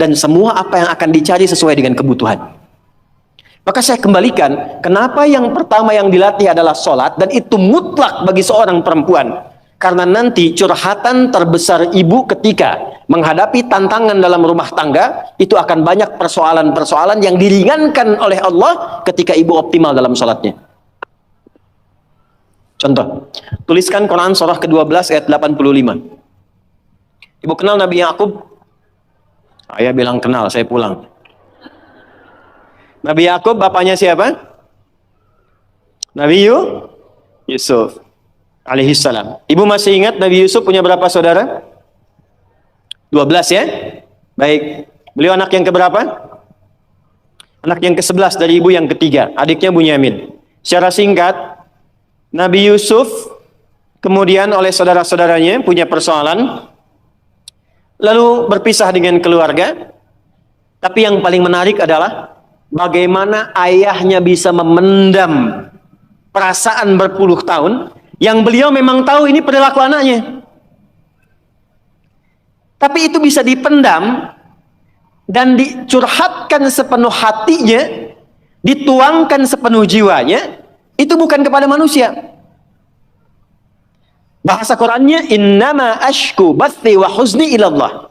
dan semua apa yang akan dicari sesuai dengan kebutuhan. Maka saya kembalikan, kenapa yang pertama yang dilatih adalah sholat, dan itu mutlak bagi seorang perempuan. Karena nanti curhatan terbesar ibu ketika menghadapi tantangan dalam rumah tangga, itu akan banyak persoalan-persoalan yang diringankan oleh Allah ketika ibu optimal dalam sholatnya. Contoh, tuliskan Quran surah ke-12 ayat 85. Ibu kenal Nabi Yakub? Saya bilang kenal, saya pulang. Nabi Yakub bapaknya siapa? Nabi Yusuf alaihissalam. Ibu masih ingat Nabi Yusuf punya berapa saudara? 12 ya? Baik. Beliau anak yang keberapa? Anak yang ke-11 dari ibu yang ketiga. Adiknya Bunyamin. Secara singkat, Nabi Yusuf kemudian oleh saudara-saudaranya punya persoalan, lalu berpisah dengan keluarga. Tapi yang paling menarik adalah bagaimana ayahnya bisa memendam perasaan berpuluh tahun yang beliau memang tahu ini perilaku anaknya. Tapi itu bisa dipendam dan dicurhatkan sepenuh hatinya, dituangkan sepenuh jiwanya, itu bukan kepada manusia. Bahasa Qurannya, innama ashku bathi wa huzni ilallah.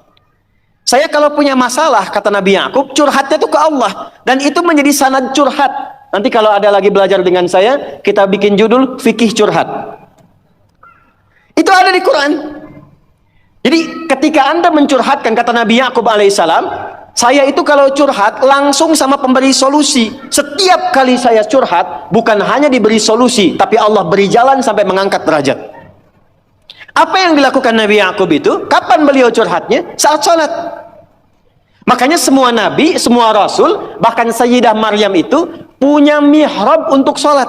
Saya kalau punya masalah, kata Nabi Yakub, curhatnya itu ke Allah. Dan itu menjadi sanad curhat. Nanti kalau ada lagi belajar dengan saya, kita bikin judul fikih curhat. Itu ada di Quran. Jadi ketika Anda mencurhatkan, kata Nabi Yakub alaihissalam, saya itu kalau curhat langsung sama pemberi solusi. Setiap kali saya curhat, bukan hanya diberi solusi, tapi Allah beri jalan sampai mengangkat derajat. Apa yang dilakukan Nabi Yakub itu? Kapan beliau curhatnya? Saat sholat. Makanya semua nabi, semua rasul, bahkan Sayyidah Maryam itu punya mihrab untuk sholat.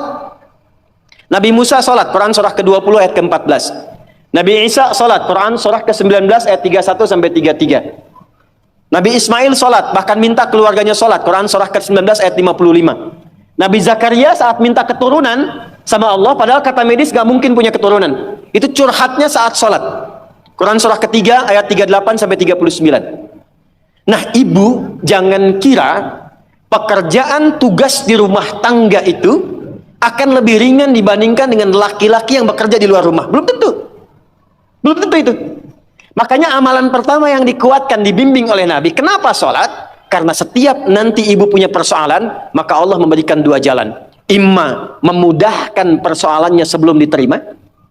Nabi Musa sholat, Quran surah ke-20 ayat ke-14. Nabi Isa sholat, Quran surah ke-19 ayat 31 sampai 33. Nabi Ismail sholat, bahkan minta keluarganya sholat, Quran surah ke-19 ayat 55. Nabi Zakaria saat minta keturunan sama Allah, padahal kata medis gak mungkin punya keturunan. Itu curhatnya saat sholat. Quran surah ketiga ayat 38 sampai 39. Nah, ibu jangan kira pekerjaan tugas di rumah tangga itu akan lebih ringan dibandingkan dengan laki-laki yang bekerja di luar rumah. Belum tentu. Belum tentu itu. Makanya amalan pertama yang dikuatkan, dibimbing oleh Nabi. Kenapa sholat? Karena setiap nanti ibu punya persoalan, maka Allah memberikan dua jalan. Imma memudahkan persoalannya sebelum diterima.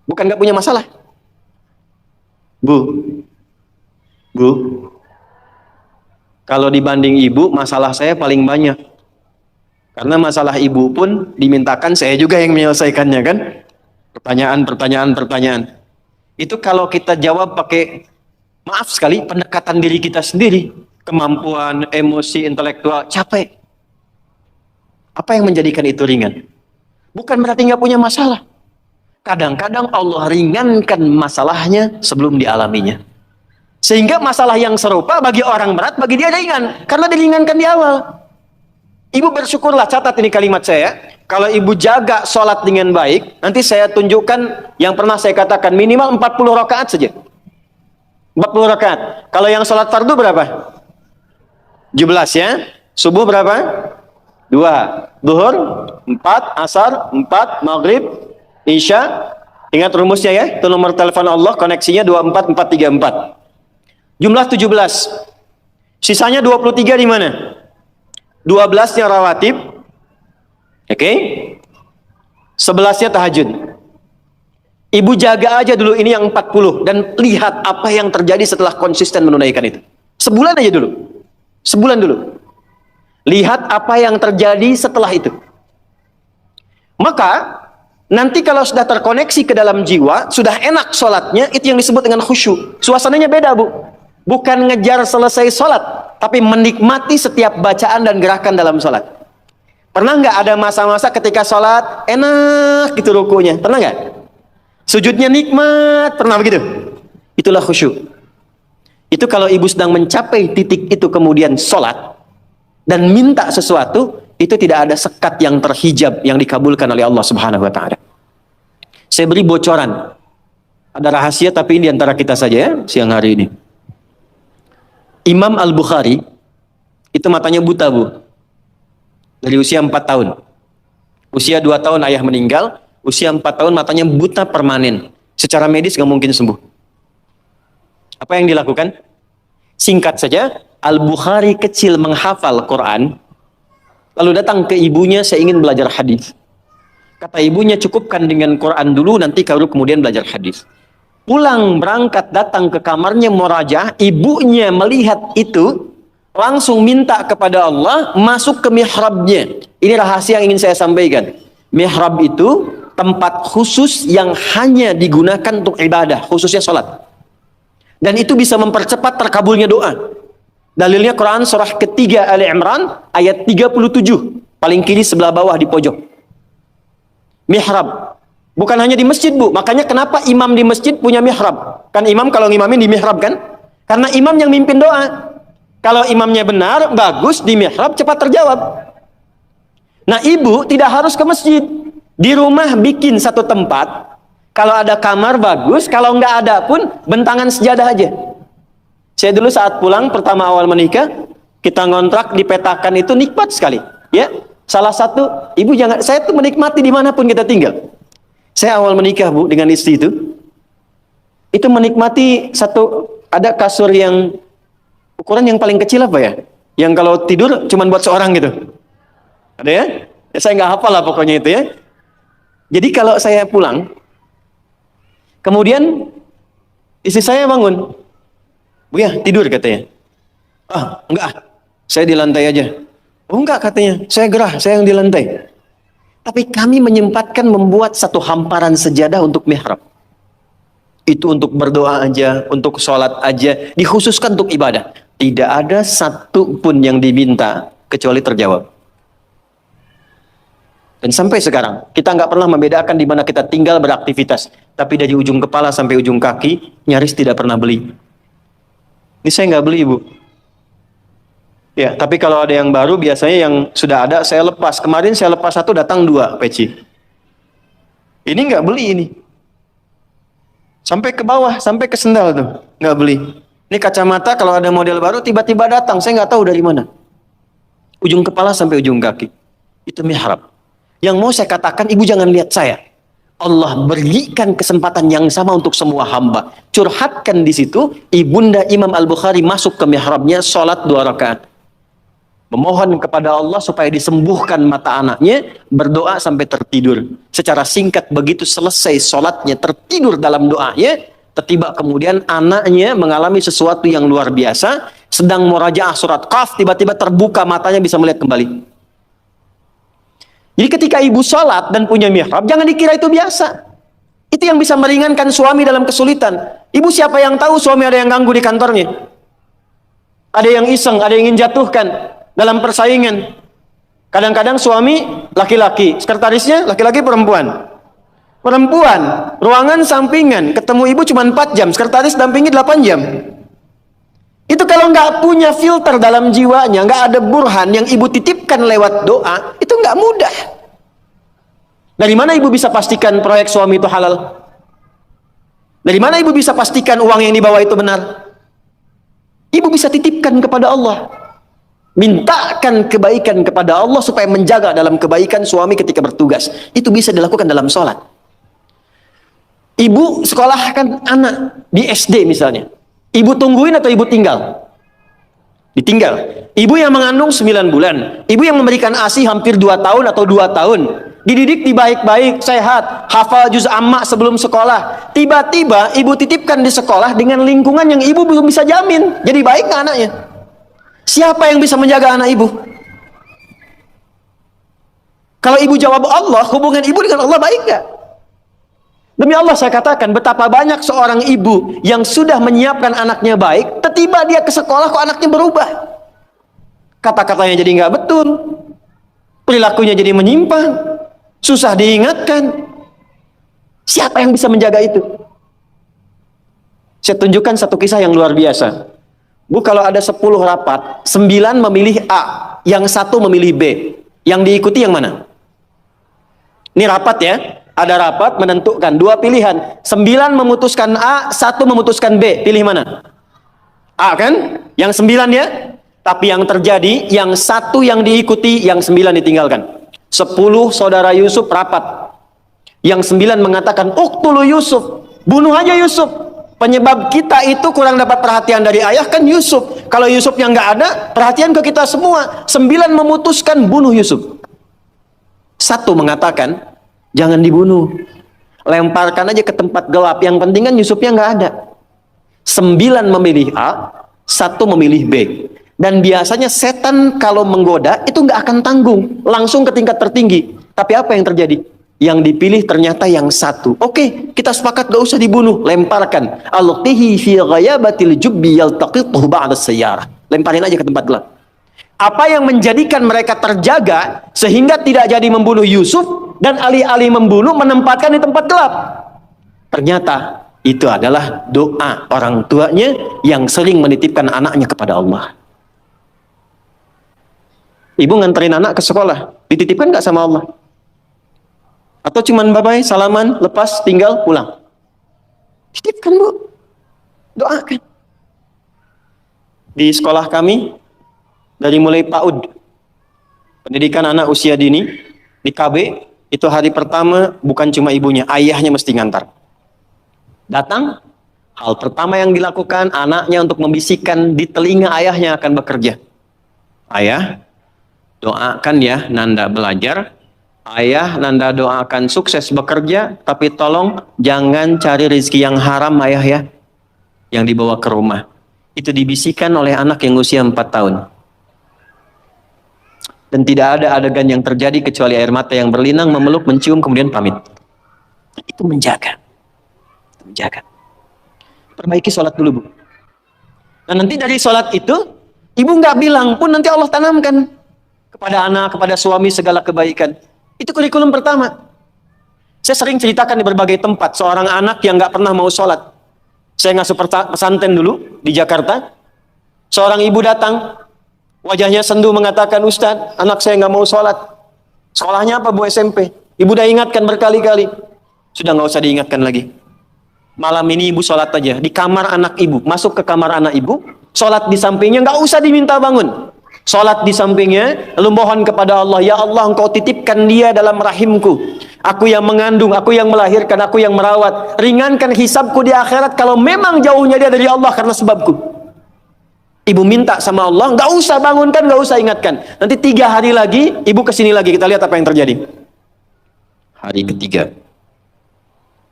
Bukan gak punya masalah. Bu. Kalau dibanding ibu, masalah saya paling banyak. Karena masalah ibu pun dimintakan saya juga yang menyelesaikannya kan. Pertanyaan. Itu kalau kita jawab pakai, maaf sekali, pendekatan diri kita sendiri. Kemampuan, emosi, intelektual, capek. Apa yang menjadikan itu ringan? Bukan berarti nggak punya masalah. Kadang-kadang Allah ringankan masalahnya sebelum dialaminya. Sehingga masalah yang serupa bagi orang berat, bagi dia ringan. Karena diringankan di awal. Ibu bersyukurlah, catat ini kalimat saya. Kalau ibu jaga sholat dengan baik, nanti saya tunjukkan yang pernah saya katakan, minimal 40 rakaat saja. 40 rakaat. Kalau yang sholat fardu berapa? 17 ya. Subuh berapa? 2. Zuhur 4, asar 4, maghrib, isya. Ingat rumusnya ya. Itu nomor telepon Allah, koneksinya 24434. Jumlah 17. Sisanya 23 di mana? 12-nya rawatib. Oke. 11-nya tahajud. Ibu jaga aja dulu ini yang 40 dan lihat apa yang terjadi setelah konsisten menunaikan itu. Sebulan aja dulu. Sebulan dulu. Lihat apa yang terjadi setelah itu. Maka nanti kalau sudah terkoneksi ke dalam jiwa, sudah enak sholatnya, itu yang disebut dengan khusyuk. Suasananya beda, Bu. Bukan ngejar selesai sholat, tapi menikmati setiap bacaan dan gerakan dalam sholat. Pernah nggak ada masa-masa ketika sholat enak gitu rukunya? Pernah nggak? Sujudnya nikmat, pernah begitu? Itulah khusyuk. Itu kalau ibu sedang mencapai titik itu kemudian sholat dan minta sesuatu, itu tidak ada sekat yang terhijab yang dikabulkan oleh Allah Subhanahu wa Ta'ala. Saya beri bocoran. Ada rahasia tapi ini diantara kita saja ya siang hari ini. Imam Al-Bukhari Itu matanya buta, Bu. Dari usia 4 tahun. Usia 2 tahun ayah meninggal, usia 4 tahun matanya buta permanen. Secara medis nggak mungkin sembuh. Apa yang dilakukan? Singkat saja, Al-Bukhari kecil menghafal Quran, lalu datang ke ibunya, saya ingin belajar hadis. Kata ibunya, cukupkan dengan Quran dulu, nanti baru kemudian belajar hadis. Pulang berangkat datang ke kamarnya murajaah, ibunya melihat itu, langsung minta kepada Allah masuk ke mihrabnya. Ini rahasia yang ingin saya sampaikan. Mihrab itu tempat khusus yang hanya digunakan untuk ibadah, khususnya sholat. Dan itu bisa mempercepat terkabulnya doa. Dalilnya Quran surah ketiga Ali Imran ayat 37, paling kiri sebelah bawah di pojok. Mihrab. Bukan hanya di masjid, Bu. Makanya kenapa imam di masjid punya mihrab? Kan imam kalau ngimamin di mihrab kan? Karena imam yang mimpin doa. Kalau imamnya benar, bagus, di mihrab cepat terjawab. Nah, ibu tidak harus ke masjid. Di rumah bikin satu tempat. Kalau ada kamar bagus, kalau nggak ada pun bentangan sejadah aja. Saya dulu saat pulang pertama awal menikah, kita ngontrak dipetakan itu nikmat sekali. Ya, salah satu ibu jangan, saya tuh menikmati dimanapun kita tinggal. Saya awal menikah, Bu, dengan istri itu menikmati satu, ada kasur yang ukuran yang paling kecil apa ya? Yang kalau tidur cuma buat seorang gitu. Ada ya? Saya nggak hafal lah pokoknya itu ya. Jadi kalau saya pulang, kemudian istri saya bangun, Bu ya tidur katanya. Ah enggak, saya di lantai aja. Oh enggak katanya, saya gerah, saya yang di lantai. Tapi kami menyempatkan membuat satu hamparan sejadah untuk mihrab. Itu untuk berdoa aja, untuk sholat aja, dikhususkan untuk ibadah. Tidak ada satu pun yang diminta kecuali terjawab. Dan sampai sekarang kita nggak pernah membedakan di mana kita tinggal beraktivitas. Tapi dari ujung kepala sampai ujung kaki nyaris tidak pernah beli. Ini saya nggak beli, Bu. Ya, tapi kalau ada yang baru biasanya yang sudah ada saya lepas. Kemarin saya lepas satu, datang 2 peci. Ini nggak beli ini. Sampai ke bawah, sampai ke sendal tuh, nggak beli. Ini kacamata kalau ada model baru tiba-tiba datang, saya nggak tahu dari mana. Ujung kepala sampai ujung kaki. Itu mihrab. Yang mau saya katakan, ibu jangan lihat saya. Allah berikan kesempatan yang sama untuk semua hamba. Curhatkan di situ, ibunda Imam Al-Bukhari masuk ke mihrabnya, sholat 2 rakaat. Memohon kepada Allah supaya disembuhkan mata anaknya, berdoa sampai tertidur. Secara singkat begitu selesai sholatnya, tertidur dalam doanya, tiba kemudian anaknya mengalami sesuatu yang luar biasa, sedang murajaah surat Qaf, tiba-tiba terbuka matanya bisa melihat kembali. Jadi ketika ibu sholat dan punya mihrab, jangan dikira itu biasa. Itu yang bisa meringankan suami dalam kesulitan. Ibu siapa yang tahu suami ada yang ganggu di kantornya? Ada yang iseng, ada yang ingin jatuhkan dalam persaingan. Kadang-kadang suami laki-laki, sekretarisnya laki-laki perempuan. Perempuan, ruangan sampingan, ketemu ibu cuma 4 jam, sekretaris dampingi 8 jam. Itu kalau nggak punya filter dalam jiwanya, nggak ada burhan yang ibu titipkan lewat doa, itu nggak mudah. Dari mana ibu bisa pastikan proyek suami itu halal? Dari mana ibu bisa pastikan uang yang dibawa itu benar? Ibu bisa titipkan kepada Allah. Mintakan kebaikan kepada Allah supaya menjaga dalam kebaikan suami ketika bertugas. Itu bisa dilakukan dalam sholat. Ibu sekolahkan anak di SD misalnya. Ibu tungguin atau ibu tinggal? Ditinggal. Ibu yang mengandung 9 bulan. Ibu yang memberikan ASI hampir 2 tahun atau 2 tahun. Dididik di baik-baik, sehat, hafal juz amma sebelum sekolah. Tiba-tiba ibu titipkan di sekolah dengan lingkungan yang ibu belum bisa jamin. Jadi baik nggak anaknya? Siapa yang bisa menjaga anak ibu? Kalau ibu jawab Allah, hubungan ibu dengan Allah baik nggak? Demi Allah saya katakan, betapa banyak seorang ibu yang sudah menyiapkan anaknya baik, tiba dia ke sekolah kok anaknya berubah. Kata-katanya jadi nggak betul, perilakunya jadi menyimpang, susah diingatkan. Siapa yang bisa menjaga itu? Saya tunjukkan satu kisah yang luar biasa. Bu, kalau ada 10 rapat, 9 memilih A, yang 1 memilih B. Yang diikuti yang mana? Ini rapat ya. Ada rapat menentukan 2 pilihan. 9 memutuskan A, 1 memutuskan B. Pilih mana? A kan? Yang 9 ya. Tapi yang terjadi, yang satu yang diikuti, yang 9 ditinggalkan. 10 saudara Yusuf rapat. Yang 9 mengatakan, uqtulu Yusuf, bunuh aja Yusuf. Penyebab kita itu kurang dapat perhatian dari ayah kan Yusuf. Kalau Yusufnya nggak ada, perhatian ke kita semua. 9 memutuskan bunuh Yusuf. Satu mengatakan, jangan dibunuh. Lemparkan aja ke tempat gelap. Yang penting kan Yusufnya nggak ada. 9 memilih A, 1 memilih B. Dan biasanya setan kalau menggoda itu nggak akan tanggung, langsung ke tingkat tertinggi. Tapi apa yang terjadi? Yang dipilih ternyata yang 1. Oke, kita sepakat gak usah dibunuh, lemparkan. Alqihi fi ghayabatil jubbi yaltaqituhu ba'da sayyarah. Lemparin aja ke tempat gelap. Apa yang menjadikan mereka terjaga sehingga tidak jadi membunuh Yusuf dan alih-alih membunuh menempatkan di tempat gelap? Ternyata itu adalah doa orang tuanya yang sering menitipkan anaknya kepada Allah. Ibu nganterin anak ke sekolah, dititipkan nggak sama Allah? Atau cuman bye-bye, salaman, lepas, tinggal, pulang? Titipkan bu, doakan. Di sekolah kami, dari mulai PAUD, pendidikan anak usia dini, di KB, itu hari pertama bukan cuma ibunya, ayahnya mesti ngantar. Datang, hal pertama yang dilakukan anaknya untuk membisikkan di telinga ayahnya akan bekerja. Ayah, doakan ya Nanda belajar. Ayah, Nanda doakan sukses bekerja, tapi tolong jangan cari rezeki yang haram ayah ya, yang dibawa ke rumah. Itu dibisikkan oleh anak yang usia 4 tahun. Dan tidak ada adegan yang terjadi kecuali air mata yang berlinang, memeluk, mencium, kemudian pamit. Itu menjaga. Menjaga. Perbaiki sholat dulu bu. Nah nanti dari sholat itu, ibu nggak bilang pun nanti Allah tanamkan kepada anak, kepada suami segala kebaikan. Itu kurikulum pertama. Saya sering ceritakan di berbagai tempat, seorang anak yang nggak pernah mau sholat. Saya ngasuh pesantren dulu di Jakarta. Seorang ibu datang, wajahnya sendu mengatakan, Ustadz, anak saya nggak mau sholat. Sekolahnya apa bu? SMP. Ibu udah ingatkan berkali-kali. Sudah nggak usah diingatkan lagi. Malam ini ibu sholat aja di kamar anak ibu. Masuk ke kamar anak ibu, sholat di sampingnya, nggak usah diminta bangun. Sholat di sampingnya, lalu mohon kepada Allah, ya Allah engkau titipkan dia dalam rahimku. Aku yang mengandung, aku yang melahirkan, aku yang merawat. Ringankan hisabku di akhirat kalau memang jauhnya dia dari Allah karena sebabku. Ibu minta sama Allah, nggak usah bangunkan, nggak usah ingatkan. Nanti 3 hari lagi, ibu kesini lagi, kita lihat apa yang terjadi. Hari ketiga,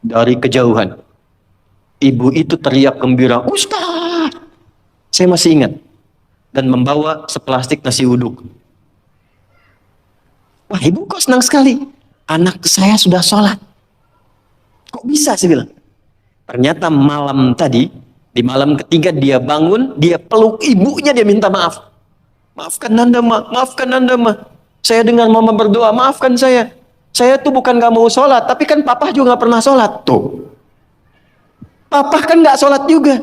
dari kejauhan, ibu itu teriak gembira, Ustaz, saya masih ingat. Dan membawa seplastik nasi uduk. Wah ibu kok senang sekali. Anak saya sudah sholat. Kok bisa sih bilang. Ternyata malam tadi, di malam ketiga dia bangun, dia peluk ibunya, dia minta maaf. Maafkan Nanda ma, maafkan Nanda ma. Saya dengar mama berdoa, maafkan saya. Saya tuh bukan gak mau sholat, tapi kan papa juga gak pernah sholat. Tuh. Papa kan gak sholat juga.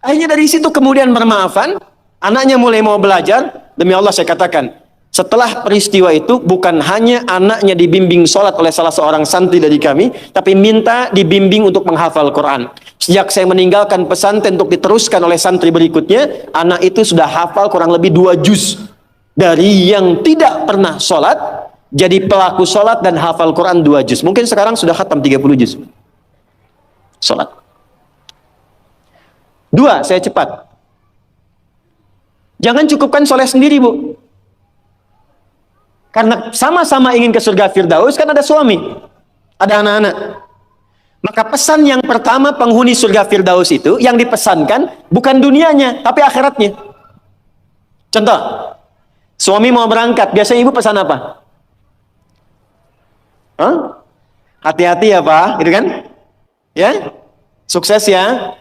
Akhirnya dari situ kemudian bermaafan, anaknya mulai mau belajar. Demi Allah saya katakan, setelah peristiwa itu bukan hanya anaknya dibimbing sholat oleh salah seorang santri dari kami, tapi minta dibimbing untuk menghafal Quran. Sejak saya meninggalkan pesantren untuk diteruskan oleh santri berikutnya, anak itu sudah hafal kurang lebih 2 juz. Dari yang tidak pernah sholat, jadi pelaku sholat dan hafal Quran 2 juz. Mungkin sekarang sudah khatam 30 juz. Sholat. 2, saya cepat. Jangan cukupkan soleh sendiri, bu. Karena sama-sama ingin ke surga Firdaus, kan ada suami, ada anak-anak. Maka pesan yang pertama penghuni surga Firdaus itu, yang dipesankan bukan dunianya, tapi akhiratnya. Contoh, suami mau berangkat, biasanya ibu pesan apa? Hati-hati ya Pak, gitu kan? Ya, sukses ya.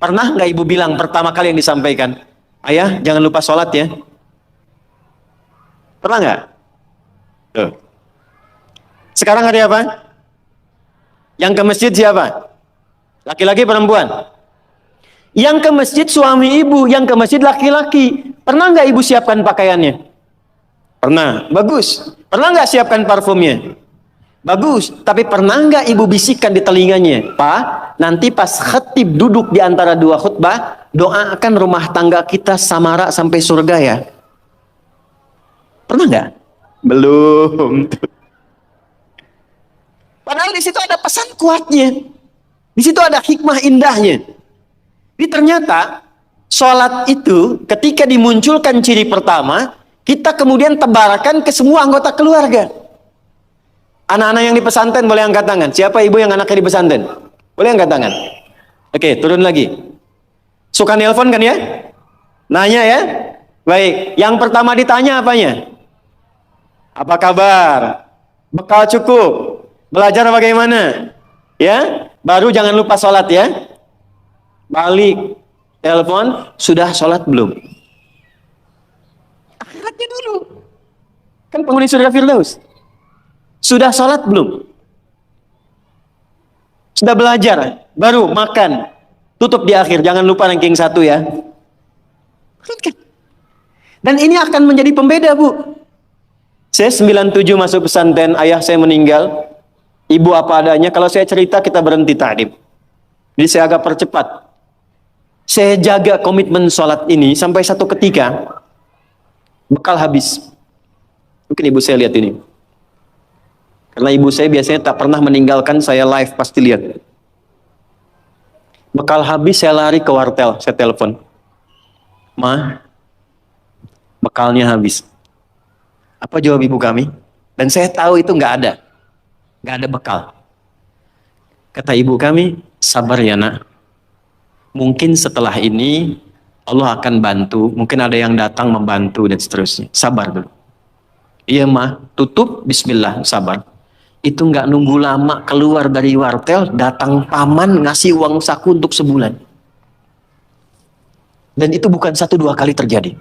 Pernah nggak ibu bilang pertama kali yang disampaikan, ayah jangan lupa sholat ya? Pernah nggak? Tuh. Sekarang hari apa? Yang ke masjid siapa? Laki-laki perempuan? Yang ke masjid suami ibu, yang ke masjid laki-laki. Pernah nggak ibu siapkan pakaiannya? Pernah, bagus. Pernah nggak siapkan parfumnya? Bagus, tapi pernah nggak ibu bisikkan di telinganya, Pak, nanti pas khatib duduk di antara dua khutbah, doakan rumah tangga kita samara sampai surga ya? Pernah nggak? Belum. Padahal di situ ada pesan kuatnya, di situ ada hikmah indahnya. Jadi ternyata sholat itu ketika dimunculkan ciri pertama, kita kemudian tebarkan ke semua anggota keluarga. Anak-anak yang di pesantren boleh angkat tangan. Siapa ibu yang anaknya di pesantren? Boleh angkat tangan. Oke, turun lagi. Suka nelpon kan ya? Nanya ya? Baik, yang pertama ditanya apanya? Apa kabar? Bekal cukup? Belajar bagaimana? Ya? Baru jangan lupa sholat ya. Balik, telepon, sudah sholat belum? Akhiratnya dulu. Kan penghuni surga Firdaus. Sudah sholat belum? Sudah belajar? Baru makan. Tutup di akhir. Jangan lupa ranking 1 ya. Dan ini akan menjadi pembeda, Bu. Saya 97 masuk pesantren. Ayah saya meninggal. Ibu apa adanya. Kalau saya cerita kita berhenti ta'lim. Jadi saya agak percepat. Saya jaga komitmen sholat ini sampai satu ketika bekal habis. Mungkin ibu saya lihat ini. Karena ibu saya biasanya tak pernah meninggalkan saya live, pasti lihat. Bekal habis, saya lari ke wartel, saya telepon. Ma, bekalnya habis. Apa jawab ibu kami? Dan saya tahu itu nggak ada bekal. Kata ibu kami, sabar ya nak. Mungkin setelah ini Allah akan bantu, mungkin ada yang datang membantu dan seterusnya. Sabar dulu. Iya ma, tutup, bismillah, sabar. Itu nggak nunggu lama, keluar dari wartel, datang paman ngasih uang saku untuk sebulan. Dan itu bukan 1-2 kali terjadi.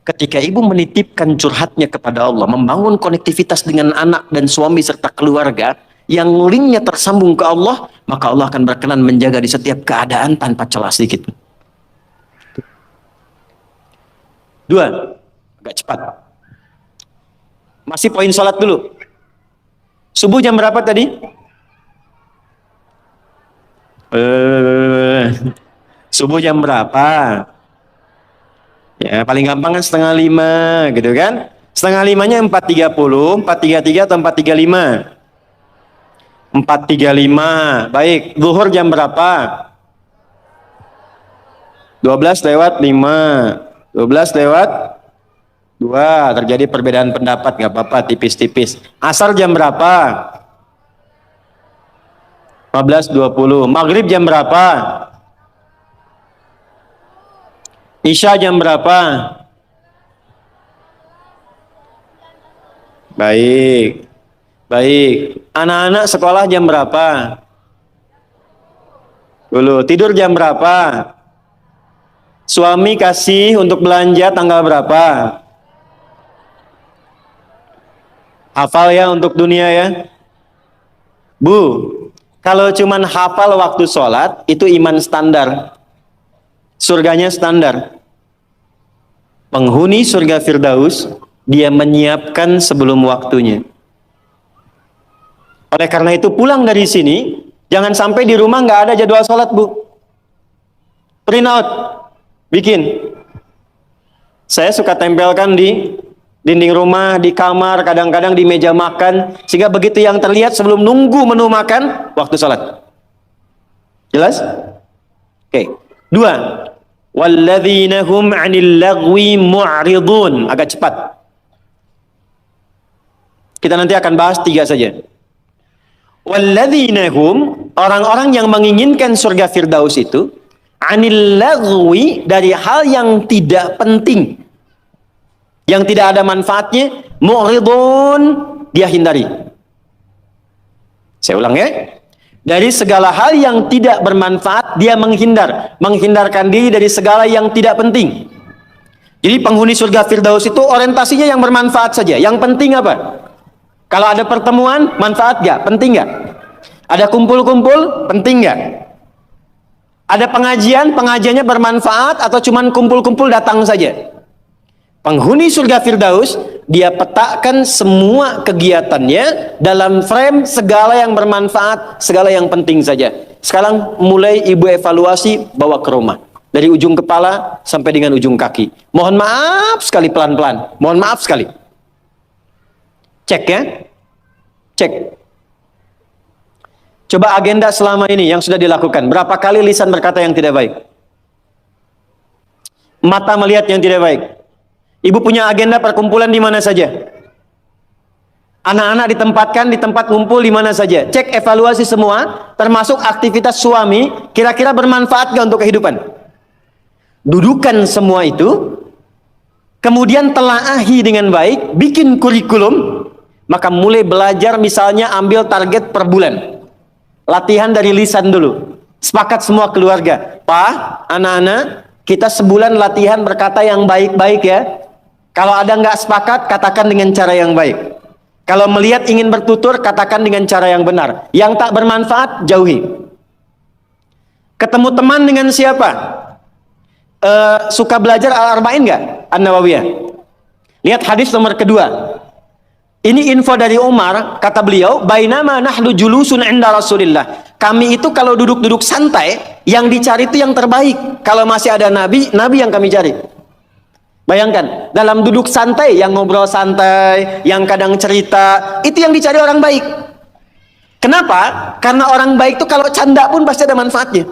Ketika ibu menitipkan curhatnya kepada Allah, membangun konektivitas dengan anak dan suami serta keluarga, yang linknya tersambung ke Allah, maka Allah akan berkenan menjaga di setiap keadaan tanpa celah sedikit. 2, agak cepat. Masih poin sholat dulu. Subuh jam berapa tadi? Subuh jam berapa? Ya, paling gampang kan 4:30 gitu kan? 4:30-nya 4:30, 4:33 atau 4:35? 4:35. Baik, zuhur jam berapa? 12:05. 12:02. Terjadi perbedaan pendapat, nggak apa-apa, tipis-tipis. Asar jam berapa? 15:20. Maghrib jam berapa? Isya jam berapa? Baik. Baik. Anak-anak sekolah jam berapa? Dulu. Tidur jam berapa? Suami kasih untuk belanja tanggal berapa? Hafal ya untuk dunia ya. Bu, kalau cuman hafal waktu sholat, itu iman standar. Surganya standar. Penghuni surga Firdaus, dia menyiapkan sebelum waktunya. Oleh karena itu pulang dari sini, jangan sampai di rumah nggak ada jadwal sholat, Bu. Print out, bikin. Saya suka tempelkan di dinding rumah, di kamar, kadang-kadang di meja makan, sehingga begitu yang terlihat sebelum nunggu menu makan, waktu sholat. Jelas? Oke. 2. Walladzina hum 'anil lagwi mu'ridun. Agak cepat. Kita nanti akan bahas 3 saja. Walladzina hum, orang-orang yang menginginkan surga Firdaus itu, 'anil lagwi, dari hal yang tidak penting, yang tidak ada manfaatnya, mu'ridun, dia hindari. Saya ulang ya. Dari segala hal yang tidak bermanfaat, dia menghindar. Menghindarkan diri dari segala yang tidak penting. Jadi penghuni surga Firdaus itu orientasinya yang bermanfaat saja. Yang penting apa? Kalau ada pertemuan, manfaat gak? Penting gak? Ada kumpul-kumpul, penting gak? Ada pengajian, pengajiannya bermanfaat atau cuman kumpul-kumpul datang saja? Penghuni surga Firdaus dia petakan semua kegiatannya dalam frame segala yang bermanfaat, segala yang penting saja. Sekarang mulai ibu evaluasi, bawa ke rumah. Dari ujung kepala sampai dengan ujung kaki. Mohon maaf sekali, pelan-pelan. Mohon maaf sekali. Cek ya. Cek. Coba agenda selama ini yang sudah dilakukan. Berapa kali lisan berkata yang tidak baik? Mata melihat yang tidak baik. Ibu punya agenda perkumpulan di mana saja? Anak-anak ditempatkan di tempat ngumpul di mana saja? Cek evaluasi semua, termasuk aktivitas suami, kira-kira bermanfaat nggak untuk kehidupan? Dudukan semua itu, kemudian telaahi dengan baik, bikin kurikulum, maka mulai belajar misalnya ambil target per bulan. Latihan dari lisan dulu. Sepakat semua keluarga. Pak, anak-anak, kita sebulan latihan berkata yang baik-baik ya. Kalau ada nggak sepakat, katakan dengan cara yang baik. Kalau melihat ingin bertutur, katakan dengan cara yang benar. Yang tak bermanfaat, jauhi. Ketemu teman dengan siapa? Suka belajar Al-Arba'in nggak? An-Nawawiyah. Lihat hadis nomor kedua. Ini info dari Umar, kata beliau, bainama nahnu julusun 'inda Rasulillah. Kami itu kalau duduk-duduk santai, yang dicari itu yang terbaik. Kalau masih ada nabi, nabi yang kami cari. Bayangkan, dalam duduk santai, yang ngobrol santai, yang kadang cerita, itu yang dicari orang baik. Kenapa? Karena orang baik itu kalau canda pun pasti ada manfaatnya.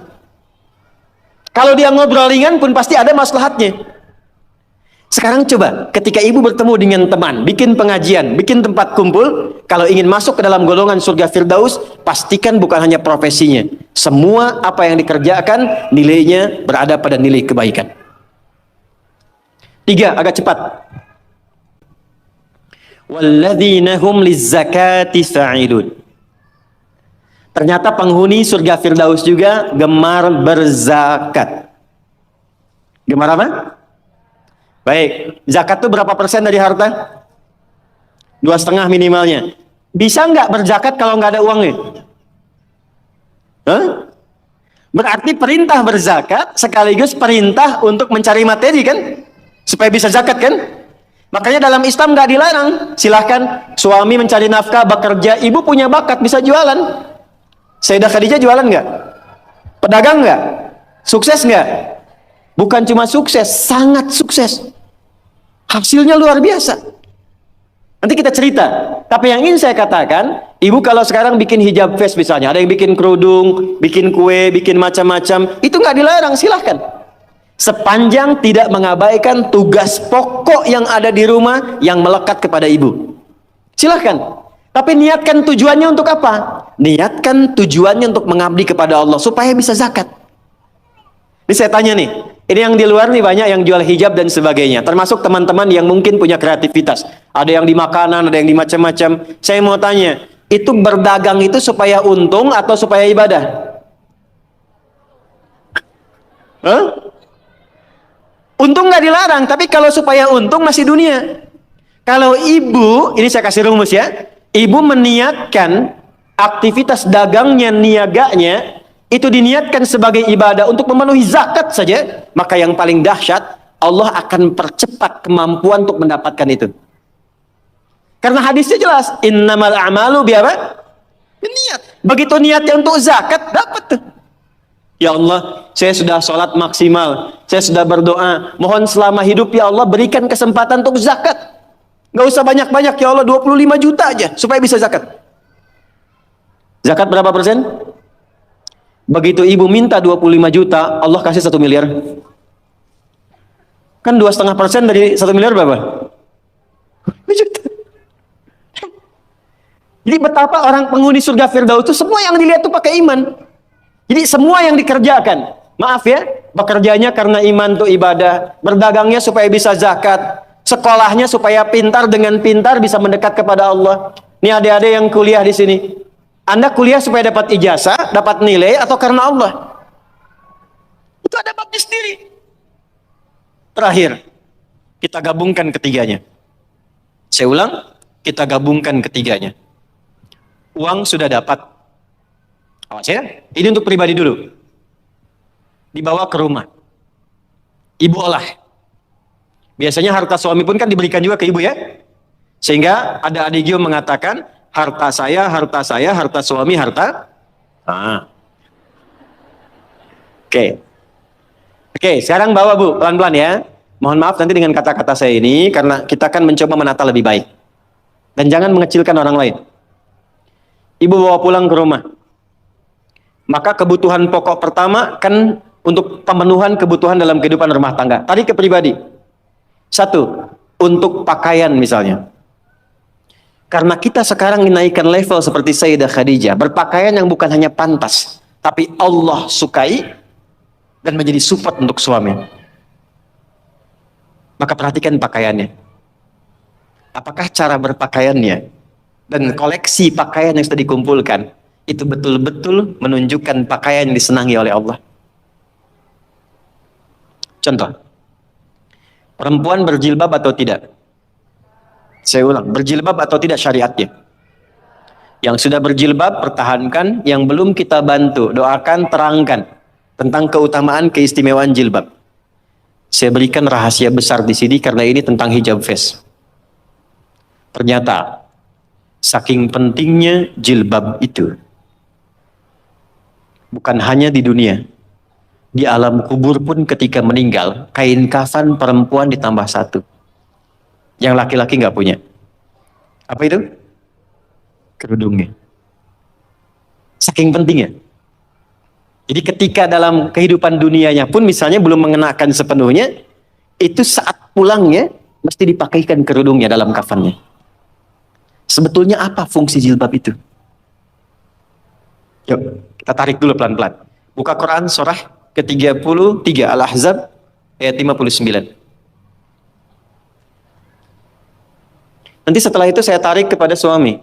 Kalau dia ngobrol ringan pun pasti ada maslahatnya. Sekarang coba, ketika ibu bertemu dengan teman, bikin pengajian, bikin tempat kumpul, kalau ingin masuk ke dalam golongan surga Firdaus, pastikan bukan hanya profesinya. Semua apa yang dikerjakan, nilainya berada pada nilai kebaikan. 3, agak cepat. Walladzina hum lizzakati fa'ilun. Ternyata penghuni surga Firdaus juga gemar berzakat. Gemar apa? Baik, zakat itu berapa persen dari harta? 2,5 minimalnya. Bisa nggak berzakat kalau nggak ada uangnya? Hah? Berarti perintah berzakat sekaligus perintah untuk mencari materi kan? Supaya bisa zakat kan? Makanya dalam Islam nggak dilarang. Silahkan suami mencari nafkah, bekerja, ibu punya bakat bisa jualan. Sayyidah Khadijah jualan nggak? Pedagang nggak? Sukses nggak? Bukan cuma sukses, sangat sukses. Hasilnya luar biasa. Nanti kita cerita. Tapi yang ingin saya katakan, ibu kalau sekarang bikin hijab face misalnya, ada yang bikin kerudung, bikin kue, bikin macam-macam, itu nggak dilarang, silahkan. Sepanjang tidak mengabaikan tugas pokok yang ada di rumah yang melekat kepada ibu. Silahkan. Tapi niatkan tujuannya untuk apa? Niatkan tujuannya untuk mengabdi kepada Allah, supaya bisa zakat. Ini saya tanya nih, ini yang di luar nih banyak yang jual hijab dan sebagainya, termasuk teman-teman yang mungkin punya kreativitas. Ada yang di makanan, ada yang di macam-macam. Saya mau tanya, itu berdagang itu supaya untung atau supaya ibadah? Hah? Untung nggak dilarang, tapi kalau supaya untung masih dunia. Kalau ibu, ini saya kasih rumus ya, ibu meniatkan aktivitas dagangnya, niaganya, itu diniatkan sebagai ibadah untuk memenuhi zakat saja, maka yang paling dahsyat, Allah akan percepat kemampuan untuk mendapatkan itu. Karena hadisnya jelas, innamal a'malu biapa? Niat. Begitu niatnya untuk zakat, dapat tuh. Ya Allah, saya sudah sholat maksimal, saya sudah berdoa, mohon selama hidup ya Allah berikan kesempatan untuk zakat. Gak usah banyak-banyak ya Allah, 25 juta aja supaya bisa zakat. Zakat berapa persen? Begitu ibu minta 25 juta, Allah kasih 1 miliar. Kan 2,5% dari 1 miliar berapa? 2 juta. Jadi betapa orang penghuni surga Firdaus itu semua yang dilihat itu pakai iman. Jadi semua yang dikerjakan, maaf ya, bekerjanya karena iman itu ibadah, berdagangnya supaya bisa zakat, sekolahnya supaya pintar, dengan pintar bisa mendekat kepada Allah. Ini adik-adik yang kuliah di sini. Anda kuliah supaya dapat ijazah, dapat nilai, atau karena Allah? Itu ada babnya sendiri. Terakhir, kita gabungkan ketiganya. Saya ulang, kita gabungkan ketiganya. Uang sudah dapat. Awas ya, ini untuk pribadi dulu. Dibawa ke rumah. Ibu olah. Biasanya harta suami pun kan diberikan juga ke ibu ya. Sehingga ada adigio mengatakan, harta saya, harta suami, harta. Ah. Oke. Oke, sekarang bawa Bu, pelan-pelan ya. Mohon maaf nanti dengan kata-kata saya ini, karena kita akan mencoba menata lebih baik. Dan jangan mengecilkan orang lain. Ibu bawa pulang ke rumah. Maka kebutuhan pokok pertama kan untuk pemenuhan kebutuhan dalam kehidupan rumah tangga. Tadi ke pribadi. Satu, untuk pakaian misalnya. Karena kita sekarang menaikkan level seperti Sayyidah Khadijah. Berpakaian yang bukan hanya pantas. Tapi Allah sukai dan menjadi support untuk suami. Maka perhatikan pakaiannya. Apakah cara berpakaiannya dan koleksi pakaian yang sudah dikumpulkan itu betul-betul menunjukkan pakaian yang disenangi oleh Allah. Contoh, perempuan berjilbab atau tidak? Saya ulang, berjilbab atau tidak syariatnya? Yang sudah berjilbab, pertahankan. Yang belum kita bantu, doakan, terangkan tentang keutamaan, keistimewaan jilbab. Saya berikan rahasia besar di sini karena ini tentang hijab face. Ternyata, saking pentingnya jilbab itu, bukan hanya di dunia, di alam kubur pun ketika meninggal, kain kafan perempuan ditambah satu. Yang laki-laki nggak punya. Apa itu? Kerudungnya. Saking pentingnya. Jadi ketika dalam kehidupan dunianya pun misalnya belum mengenakan sepenuhnya, itu saat pulangnya mesti dipakaikan kerudungnya dalam kafannya. Sebetulnya apa fungsi jilbab itu? Yuk, kita tarik dulu pelan-pelan. Buka Quran surah ke-33 Al-Ahzab ayat 59. Nanti setelah itu saya tarik kepada suami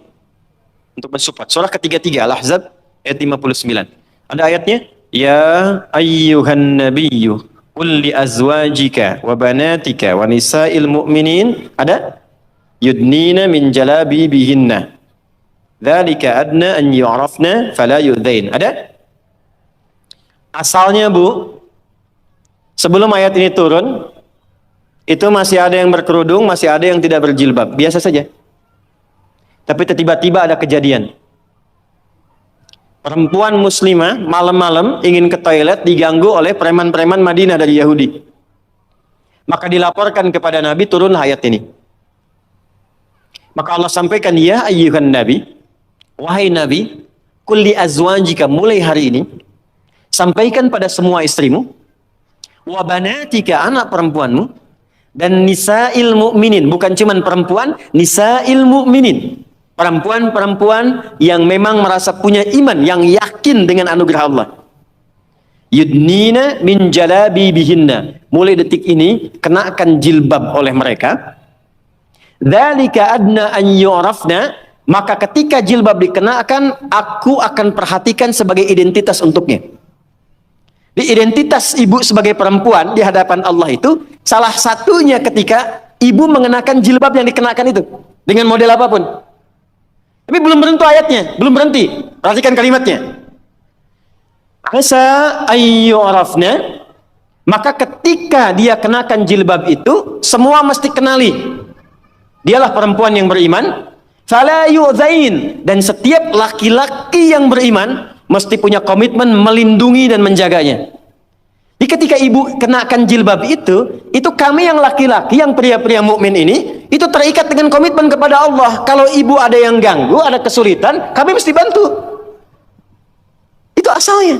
untuk mensupport. Surah ke-33 Al-Ahzab ayat 59. Ada ayatnya, ya ayyuhan nabiyyu qul li azwajika wa banatika wa nisa'il mu'minin. Ada? Yudnina min jalabibihinna. Dzalika adna an yu'rafna fala yu'dzain. Ada? Asalnya Bu, sebelum ayat ini turun, itu masih ada yang berkerudung, masih ada yang tidak berjilbab. Biasa saja. Tapi tiba-tiba ada kejadian. Perempuan muslimah malam-malam ingin ke toilet diganggu oleh preman-preman Madinah dari Yahudi. Maka dilaporkan kepada Nabi, turun ayat ini. Maka Allah sampaikan, ya ayyuhan nabi, wahai Nabi, kulli azwajika, mulai hari ini, sampaikan pada semua istrimu, wa banatika, anak perempuanmu, dan nisa'il mu'minin, bukan cuman perempuan, nisa'il mu'minin, perempuan-perempuan yang memang merasa punya iman, yang yakin dengan anugerah Allah. Yudnina min jalabibihinna, mulai detik ini kenakan jilbab oleh mereka. Dzalika adna an yu'rafna, maka ketika jilbab dikenakan, aku akan perhatikan sebagai identitas untuknya. Di identitas ibu sebagai perempuan di hadapan Allah itu, salah satunya ketika ibu mengenakan jilbab yang dikenakan itu. Dengan model apapun. Tapi belum berhenti ayatnya, belum berhenti. Perhatikan kalimatnya. Asa ayyurafna, maka ketika dia kenakan jilbab itu, semua mesti kenali. Dialah perempuan yang beriman. Fala yu'dzain, dan setiap laki-laki yang beriman mesti punya komitmen melindungi dan menjaganya. Jadi ketika ibu kenakan jilbab itu kami yang laki-laki, yang pria-pria mukmin ini, itu terikat dengan komitmen kepada Allah. Kalau ibu ada yang ganggu, ada kesulitan, kami mesti bantu. Itu asalnya.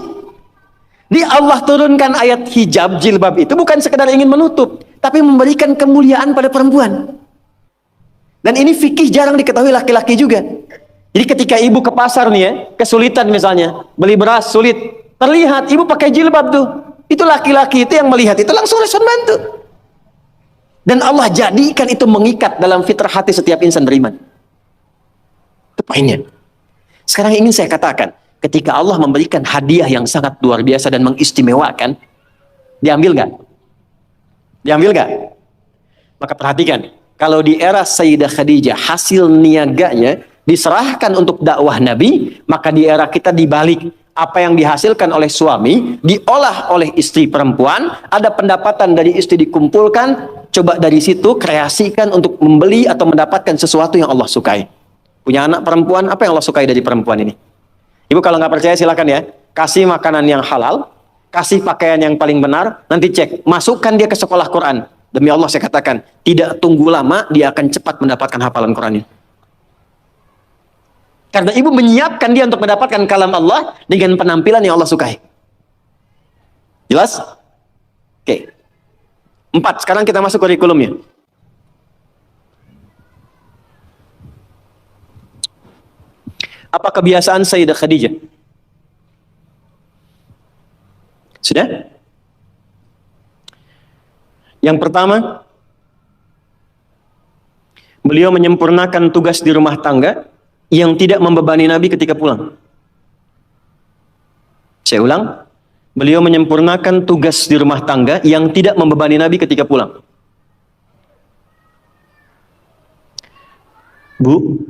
Di Allah turunkan ayat hijab jilbab itu bukan sekedar ingin menutup, tapi memberikan kemuliaan pada perempuan. Dan ini fikih jarang diketahui laki-laki juga. Jadi ketika ibu ke pasar nih ya, kesulitan misalnya, beli beras sulit, terlihat ibu pakai jilbab tuh. Itu laki-laki itu yang melihat itu langsung respon bantu. Dan Allah jadikan itu mengikat dalam fitrah hati setiap insan beriman. Itu poinnya. Sekarang ingin saya katakan, ketika Allah memberikan hadiah yang sangat luar biasa dan mengistimewakan, diambil nggak? Diambil nggak? Maka perhatikan, kalau di era Sayyidah Khadijah hasil niaganya diserahkan untuk dakwah Nabi, maka di era kita dibalik. Apa yang dihasilkan oleh suami diolah oleh istri perempuan, ada pendapatan dari istri dikumpulkan, coba dari situ kreasikan untuk membeli atau mendapatkan sesuatu yang Allah sukai. Punya anak perempuan, apa yang Allah sukai dari perempuan ini? Ibu kalau nggak percaya silakan ya, kasih makanan yang halal, kasih pakaian yang paling benar, nanti cek, masukkan dia ke sekolah Quran. Demi Allah saya katakan, tidak tunggu lama, dia akan cepat mendapatkan hafalan Qurannya. Karena ibu menyiapkan dia untuk mendapatkan kalam Allah dengan penampilan yang Allah sukai. Jelas? Oke. 4, sekarang kita masuk kurikulumnya. Apa kebiasaan Sayyidah Khadijah? Sudah? Yang pertama, beliau menyempurnakan tugas di rumah tangga yang tidak membebani Nabi ketika pulang. Saya ulang, beliau menyempurnakan tugas di rumah tangga yang tidak membebani Nabi ketika pulang. Bu,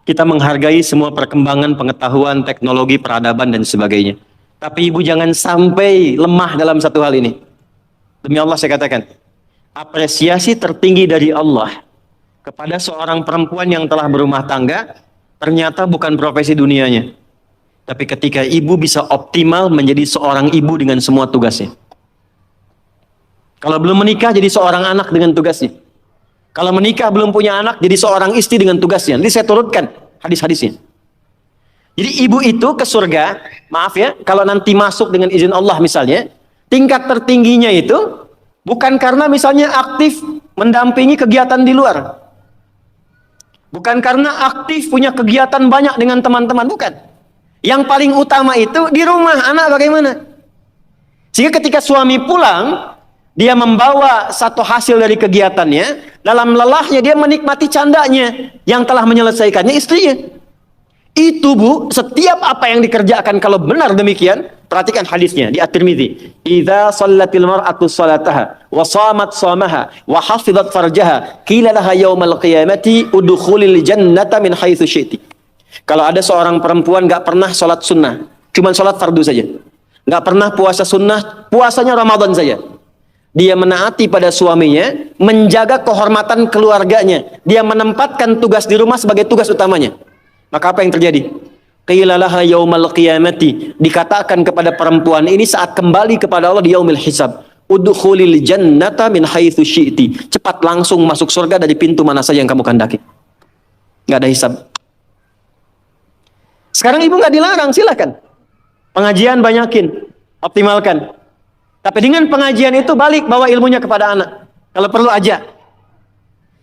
kita menghargai semua perkembangan pengetahuan, teknologi, peradaban, dan sebagainya. Tapi ibu jangan sampai lemah dalam satu hal ini. Demi Allah saya katakan, apresiasi tertinggi dari Allah kepada seorang perempuan yang telah berumah tangga, ternyata bukan profesi dunianya. Tapi ketika ibu bisa optimal menjadi seorang ibu dengan semua tugasnya. Kalau belum menikah, jadi seorang anak dengan tugasnya. Kalau menikah belum punya anak, jadi seorang istri dengan tugasnya. Nanti saya turutkan hadis-hadisnya. Jadi ibu itu ke surga, maaf ya, kalau nanti masuk dengan izin Allah misalnya, tingkat tertingginya itu bukan karena misalnya aktif mendampingi kegiatan di luar. Bukan karena aktif punya kegiatan banyak dengan teman-teman, bukan. Yang paling utama itu di rumah, anak bagaimana? Sehingga ketika suami pulang, dia membawa satu hasil dari kegiatannya, dalam lelahnya dia menikmati candanya yang telah menyelesaikannya istrinya. Itu bu, setiap apa yang dikerjakan kalau benar demikian, perhatikan hadisnya di At-Tirmidzi. Idza shallatil mar'atu salataha wa shamat shamaha wa hafizat farjaha qila laha yaumal qiyamati udkhulil jannata min haitsu syi'ti. Kalau ada seorang perempuan nggak pernah sholat sunnah, cuma sholat fardu saja, nggak pernah puasa sunnah, puasanya Ramadan saja, dia menaati pada suaminya, menjaga kehormatan keluarganya, dia menempatkan tugas di rumah sebagai tugas utamanya. Maka apa yang terjadi? Qila laha yaumal qiyamati, dikatakan kepada perempuan ini saat kembali kepada Allah di yaumil hisab, udkhulil jannata min haitsu syi'ti, cepat langsung masuk surga dari pintu mana saja yang kamu kehendaki. Enggak ada hisab. Sekarang ibu nggak dilarang, silakan. Pengajian banyakin, optimalkan. Tapi dengan pengajian itu balik bawa ilmunya kepada anak. Kalau perlu aja.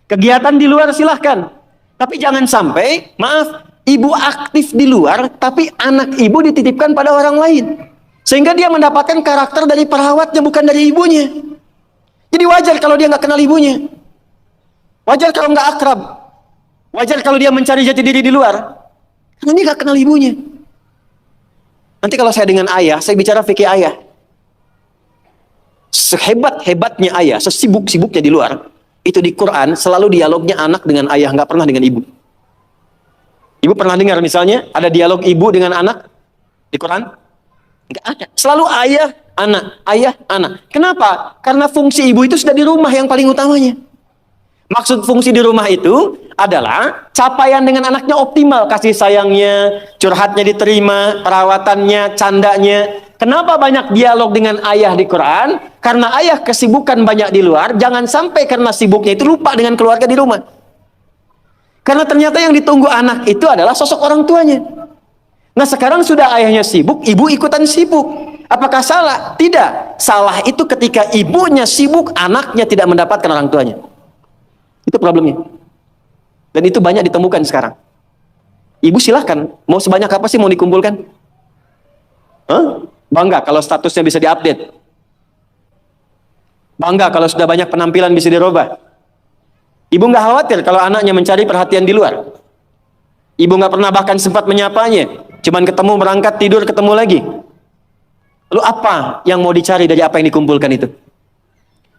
Kegiatan di luar silahkan. Tapi jangan sampai, maaf, ibu aktif di luar, tapi anak ibu dititipkan pada orang lain. Sehingga dia mendapatkan karakter dari perawatnya, bukan dari ibunya. Jadi wajar kalau dia nggak kenal ibunya. Wajar kalau nggak akrab. Wajar kalau dia mencari jati diri di luar. Karena dia nggak kenal ibunya. Nanti kalau saya dengan ayah, saya bicara fikih ayah. Sehebat-hebatnya ayah, sesibuk-sibuknya di luar, itu di Quran selalu dialognya anak dengan ayah, nggak pernah dengan ibu. Ibu pernah dengar misalnya ada dialog ibu dengan anak di Quran? Nggak ada. Selalu ayah, anak, ayah, anak. Kenapa? Karena fungsi ibu itu sudah di rumah yang paling utamanya. Maksud fungsi di rumah itu adalah capaian dengan anaknya optimal, kasih sayangnya, curhatnya diterima, perawatannya, candanya. Kenapa banyak dialog dengan ayah di Quran? Karena ayah kesibukan banyak di luar, jangan sampai karena sibuknya itu lupa dengan keluarga di rumah. Karena ternyata yang ditunggu anak itu adalah sosok orang tuanya. Nah sekarang sudah ayahnya sibuk, ibu ikutan sibuk. Apakah salah? Tidak. Salah itu ketika ibunya sibuk, anaknya tidak mendapatkan orang tuanya. Itu problemnya. Dan itu banyak ditemukan sekarang. Ibu silahkan, mau sebanyak apa sih mau dikumpulkan? Bangga kalau statusnya bisa diupdate. Bangga kalau sudah banyak penampilan bisa dirubah. Ibu nggak khawatir kalau anaknya mencari perhatian di luar. Ibu nggak pernah bahkan sempat menyapanya. Cuman ketemu, berangkat, tidur, ketemu lagi. Lalu apa yang mau dicari dari apa yang dikumpulkan itu?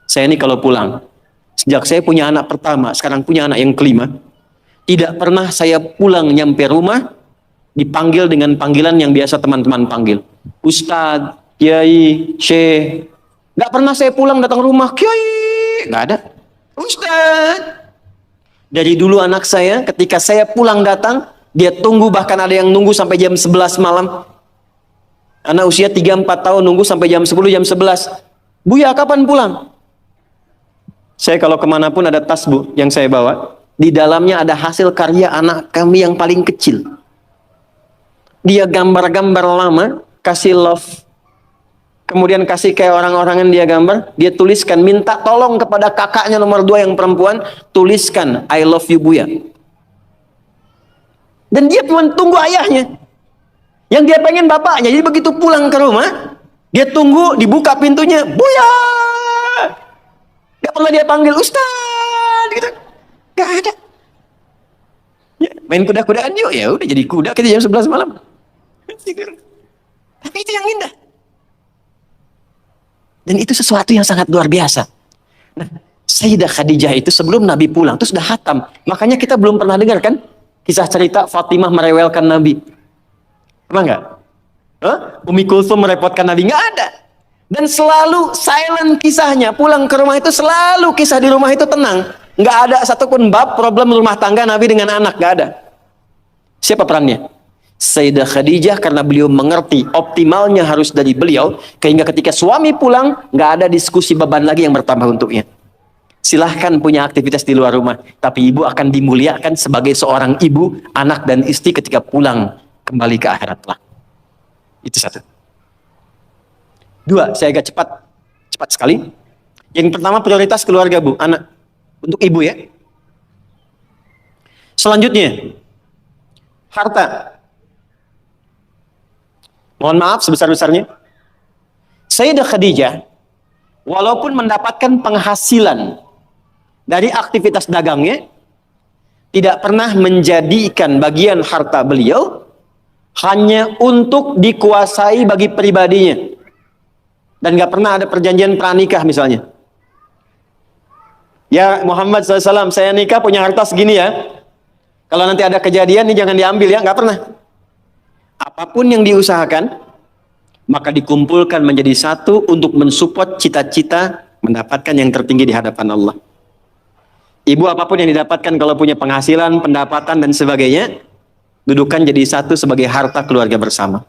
Saya ini kalau pulang, sejak saya punya anak pertama, sekarang punya anak yang kelima, tidak pernah saya pulang nyampe rumah dipanggil dengan panggilan yang biasa teman-teman panggil. Ustadz, Kiai, Syekh. Nggak pernah saya pulang datang rumah, Kiai, nggak ada. Ustaz, dari dulu anak saya ketika saya pulang datang, dia tunggu, bahkan ada yang nunggu sampai jam 11 malam. Anak usia 3-4 tahun nunggu sampai jam 10, jam 11. Buya kapan pulang? Saya kalau kemana pun ada tas bu yang saya bawa. Di dalamnya ada hasil karya anak kami yang paling kecil. Dia gambar-gambar lama, kasih love. Kemudian kasih kayak orang-orang yang dia gambar. Dia tuliskan, minta tolong kepada kakaknya nomor 2 yang perempuan. Tuliskan, I love you Buya. Dan dia cuma tunggu ayahnya. Yang dia pengen bapaknya. Jadi begitu pulang ke rumah, dia tunggu, dibuka pintunya. Buya! Gak pernah dia panggil Ustaz gitu. Gak ada. Ya, main kuda-kudaan yuk. Ya udah jadi kuda kita jam 11 malam. Tapi itu yang indah. Dan itu sesuatu yang sangat luar biasa. Nah, Sayyidah Khadijah itu sebelum Nabi pulang itu sudah hatam. Makanya kita belum pernah dengar kan kisah cerita Fatimah merewelkan Nabi. Pernah nggak? Umi Kulsum merepotkan Nabi? Nggak ada. Dan selalu silent kisahnya. Pulang ke rumah itu selalu kisah di rumah itu tenang. Nggak ada satupun bab problem rumah tangga Nabi dengan anak. Nggak ada. Siapa perannya? Sayyidah Khadijah, karena beliau mengerti optimalnya harus dari beliau. Sehingga ketika suami pulang, nggak ada diskusi beban lagi yang bertambah untuknya. Silahkan punya aktivitas di luar rumah. Tapi ibu akan dimuliakan sebagai seorang ibu, anak dan istri ketika pulang kembali ke akhirat lah. Itu satu. 2, saya agak cepat sekali. Yang pertama prioritas keluarga bu, anak. Untuk ibu ya. Selanjutnya, harta. Mohon maaf sebesar-besarnya. Sayyidah Khadijah, walaupun mendapatkan penghasilan dari aktivitas dagangnya, tidak pernah menjadikan bagian harta beliau hanya untuk dikuasai bagi pribadinya. Dan gak pernah ada perjanjian pranikah misalnya. Ya Muhammad SAW, saya nikah punya harta segini ya. Kalau nanti ada kejadian ini jangan diambil ya, nggak pernah. Apapun yang diusahakan, maka dikumpulkan menjadi satu untuk mensupport cita-cita mendapatkan yang tertinggi di hadapan Allah. Ibu apapun yang didapatkan kalau punya penghasilan, pendapatan dan sebagainya, dudukan jadi satu sebagai harta keluarga bersama.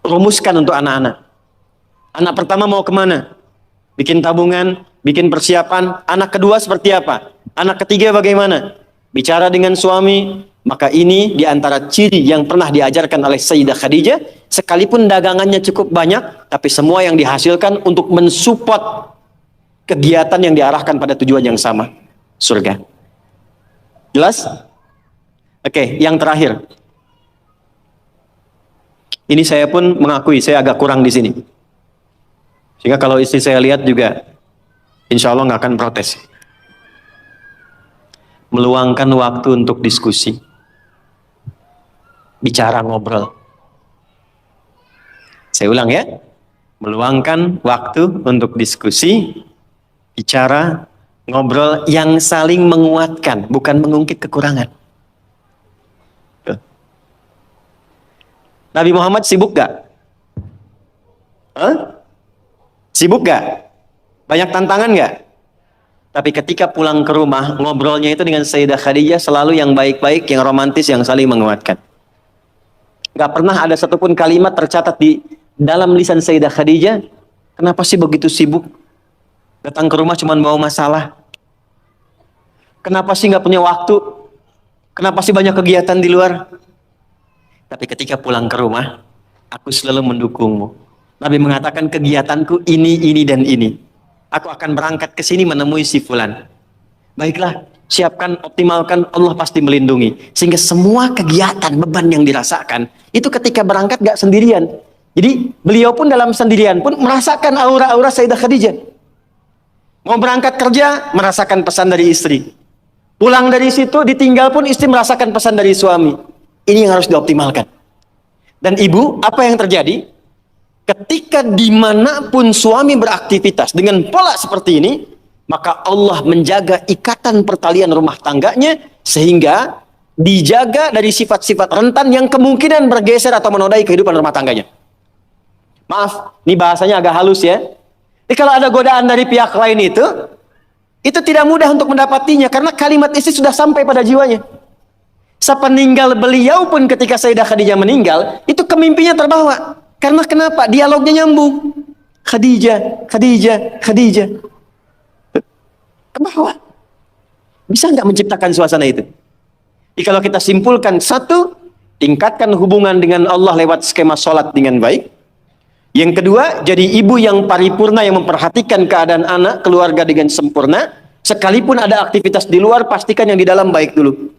Rumuskan untuk anak-anak. Anak pertama mau kemana? Bikin tabungan, bikin persiapan. Anak kedua seperti apa? Anak ketiga bagaimana? Bicara dengan suami. Maka ini diantara ciri yang pernah diajarkan oleh Sayyidah Khadijah. Sekalipun dagangannya cukup banyak, tapi semua yang dihasilkan untuk mensupport kegiatan yang diarahkan pada tujuan yang sama, surga. Jelas? Oke, yang terakhir. Ini saya pun mengakui saya agak kurang di sini. Sehingga kalau istri saya lihat juga, insya Allah nggak akan protes. Meluangkan waktu untuk diskusi. Bicara, ngobrol. Saya ulang ya. Meluangkan waktu untuk diskusi, bicara, ngobrol yang saling menguatkan, bukan mengungkit kekurangan. Nabi Muhammad sibuk gak? Sibuk gak? Banyak tantangan gak? Tapi ketika pulang ke rumah, ngobrolnya itu dengan Sayyidah Khadijah selalu yang baik-baik, yang romantis, yang saling menguatkan. Gak pernah ada satupun kalimat tercatat di dalam lisan Sayyidah Khadijah, kenapa sih begitu sibuk? Datang ke rumah cuma bawa masalah. Kenapa sih gak punya waktu? Kenapa sih banyak kegiatan di luar? Tapi ketika pulang ke rumah, aku selalu mendukungmu. Nabi mengatakan kegiatanku ini, dan ini. Aku akan berangkat ke sini menemui si fulan. Baiklah, siapkan, optimalkan, Allah pasti melindungi. Sehingga semua kegiatan, beban yang dirasakan, itu ketika berangkat gak sendirian. Jadi beliau pun dalam sendirian pun merasakan aura-aura Sayyidah Khadijah. Mau berangkat kerja, merasakan pesan dari istri. Pulang dari situ, ditinggal pun istri merasakan pesan dari suami. Ini yang harus dioptimalkan. Dan ibu, apa yang terjadi? Ketika dimanapun suami beraktivitas dengan pola seperti ini, maka Allah menjaga ikatan pertalian rumah tangganya, sehingga dijaga dari sifat-sifat rentan yang kemungkinan bergeser atau menodai kehidupan rumah tangganya. Maaf, ini bahasanya agak halus ya. Jadi kalau ada godaan dari pihak lain itu, itu tidak mudah untuk mendapatinya karena kalimat istri sudah sampai pada jiwanya. Sepeninggal beliau pun ketika Sayyidah Khadijah meninggal, itu kemimpinya terbawa. Karena kenapa? Dialognya nyambung. Khadijah, Khadijah, Khadijah. Terbawa. Bisa nggak menciptakan suasana itu? Jadi kalau kita simpulkan, satu, tingkatkan hubungan dengan Allah lewat skema sholat dengan baik. Yang kedua, jadi ibu yang paripurna yang memperhatikan keadaan anak, keluarga dengan sempurna. Sekalipun ada aktivitas di luar, pastikan yang di dalam baik dulu.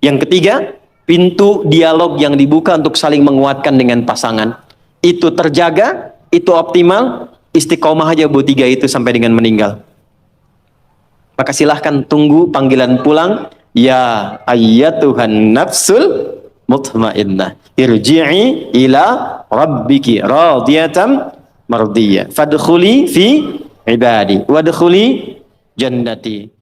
Yang ketiga, pintu dialog yang dibuka untuk saling menguatkan dengan pasangan. Itu terjaga, itu optimal, istiqomah aja Bu, 3 itu sampai dengan meninggal. Maka silahkan tunggu panggilan pulang. Ya ayyatuhan nafsul mutmainnah, irji'i ila rabbiki radiyatan mardiyah. Fadkhuli fi ibadi wadkhuli jannati.